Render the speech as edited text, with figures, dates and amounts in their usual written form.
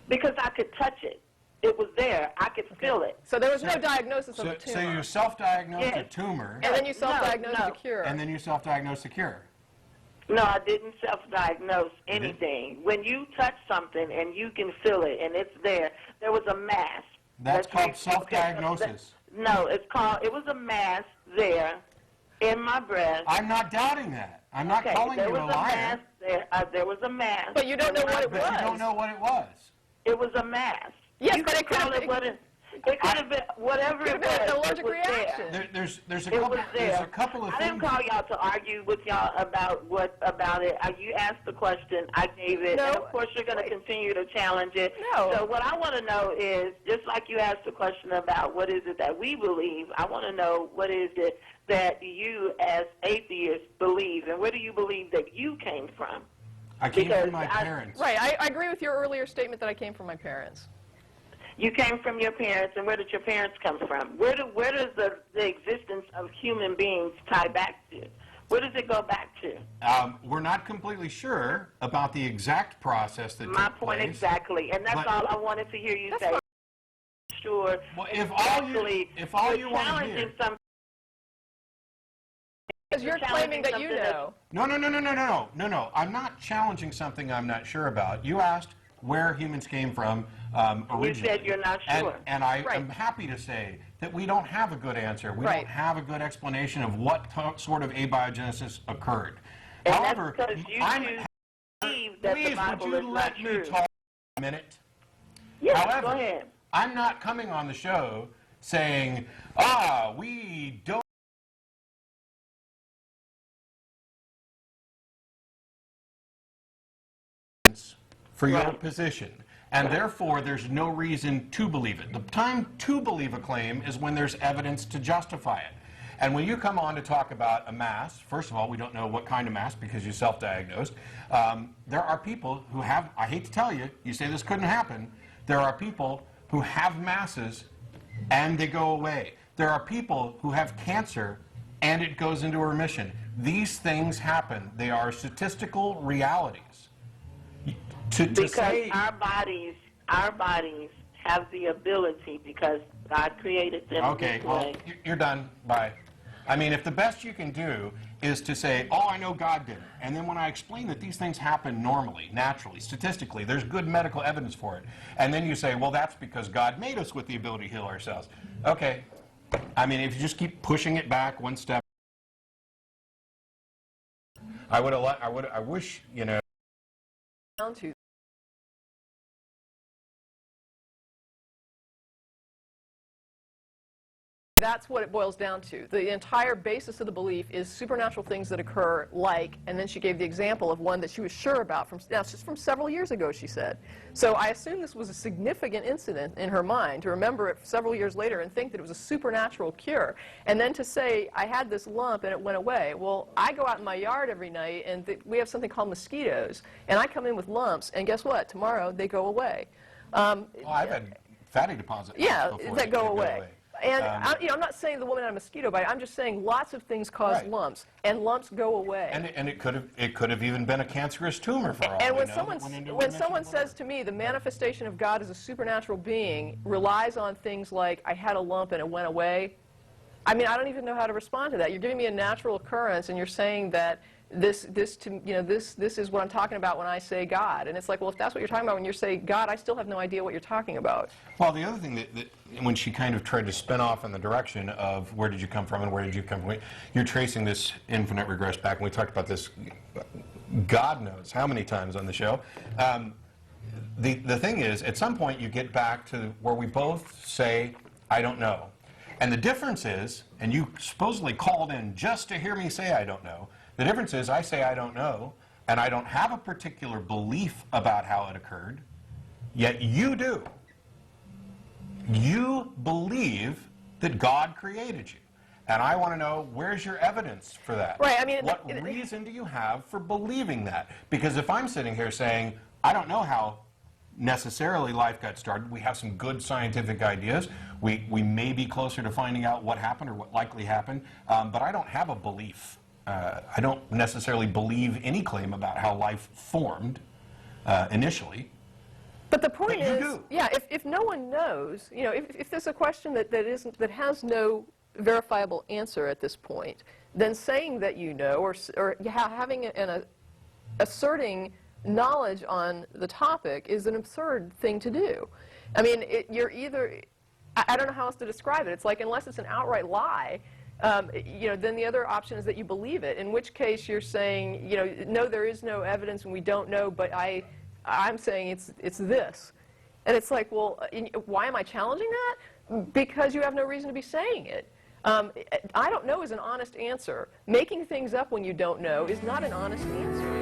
Because I could touch it. It was there. I could feel it. So there was no diagnosis of a tumor. So you self-diagnosed a tumor. And then you self-diagnosed a cure. And then you self-diagnosed a cure. No, I didn't self-diagnose anything. When you touch something and you can feel it and it's there, there was a mass. That's called self-diagnosis. No, it was a mass there in my breast. I'm not doubting that. I'm not calling you a liar. There was a mass. But you don't know what it was. But you don't know what it was. It was a mass. Yes, you but it could have been. It could have been whatever it was. An allergic reaction. There's a couple of things. I didn't call y'all to argue with y'all about it. You asked the question, I gave it, and of course you're going to continue to challenge it. No. So what I want to know is, just like you asked the question about what is it that we believe, I want to know what is it that you as atheists believe, and where do you believe that you came from? I came from my parents. Right. I agree with your earlier statement that I came from my parents. You came from your parents, and where did your parents come from? Where does the existence of human beings tie back to? Where does it go back to? We're not completely sure about the exact process that took place. My point exactly, and that's all I wanted to hear you say. Sure. Well, if all you want to hear. Because you're claiming that you know. No. I'm not challenging something I'm not sure about. You asked where humans came from originally. You said you're not sure. And I am happy to say that we don't have a good answer. We don't have a good explanation of what sort of abiogenesis occurred. And however, that's because you believe that the Bible is not true. Please, would you let me talk a minute? Yes, however, go ahead. I'm not coming on the show saying, we don't for your position, and therefore there's no reason to believe it. The time to believe a claim is when there's evidence to justify it. And when you come on to talk about a mass, first of all, we don't know what kind of mass because you self-diagnosed. There are people who have, I hate to tell you, you say this couldn't happen, there are people who have masses and they go away. There are people who have cancer and it goes into remission. These things happen. They are statistical realities. Because our bodies have the ability, because God created them. Okay, well, you're done. Bye. I mean, if the best you can do is to say, I know God did it, and then when I explain that these things happen normally, naturally, statistically, there's good medical evidence for it, and then you say, well, that's because God made us with the ability to heal ourselves. Okay. I mean, if you just keep pushing it back one step, I wish, Down to that's what it boils down to. The entire basis of the belief is supernatural things that occur, and then she gave the example of one that she was sure about from several years ago, she said. So I assume this was a significant incident in her mind to remember it several years later and think that it was a supernatural cure. And then to say, I had this lump and it went away. Well, I go out in my yard every night and we have something called mosquitoes. And I come in with lumps, and guess what? Tomorrow they go away. Well, I've had fatty deposits before that go away. And I'm not saying the woman had a mosquito bite. I'm just saying lots of things cause lumps, and lumps go away. And it could have even been a cancerous tumor for all. And when someone says to me the manifestation of God as a supernatural being relies on things like I had a lump and it went away, I mean, I don't even know how to respond to that. You're giving me a natural occurrence, and you're saying that this is what I'm talking about when I say God. And it's like, well, if that's what you're talking about when you say God, I still have no idea what you're talking about. Well, the other thing that when she kind of tried to spin off in the direction of where did you come from and where did you come from, you're tracing this infinite regress back, and we talked about this God knows how many times on the show. The thing is, at some point you get back to where we both say, I don't know. And the difference is, and you supposedly called in just to hear me say I don't know, the difference is I say I don't know, and I don't have a particular belief about how it occurred, yet you do. You believe that God created you. And I want to know, where's your evidence for that? Right, I mean, what reason do you have for believing that? Because if I'm sitting here saying, I don't know how necessarily life got started, we have some good scientific ideas, we may be closer to finding out what happened or what likely happened, but I don't have a belief. I don't necessarily believe any claim about how life formed initially. But the point But you is, do. yeah, if no one knows, you know, if there's a question that has no verifiable answer at this point, then saying that you know, or having asserting knowledge on the topic is an absurd thing to do. I mean, you're either, I don't know how else to describe it. It's like, unless it's an outright lie, you know, then the other option is that you believe it, in which case you're saying, you know, no, there is no evidence and we don't know, but I'm saying it's this. And it's like, well, why am I challenging that? Because you have no reason to be saying it. I don't know is an honest answer. Making things up when you don't know is not an honest answer.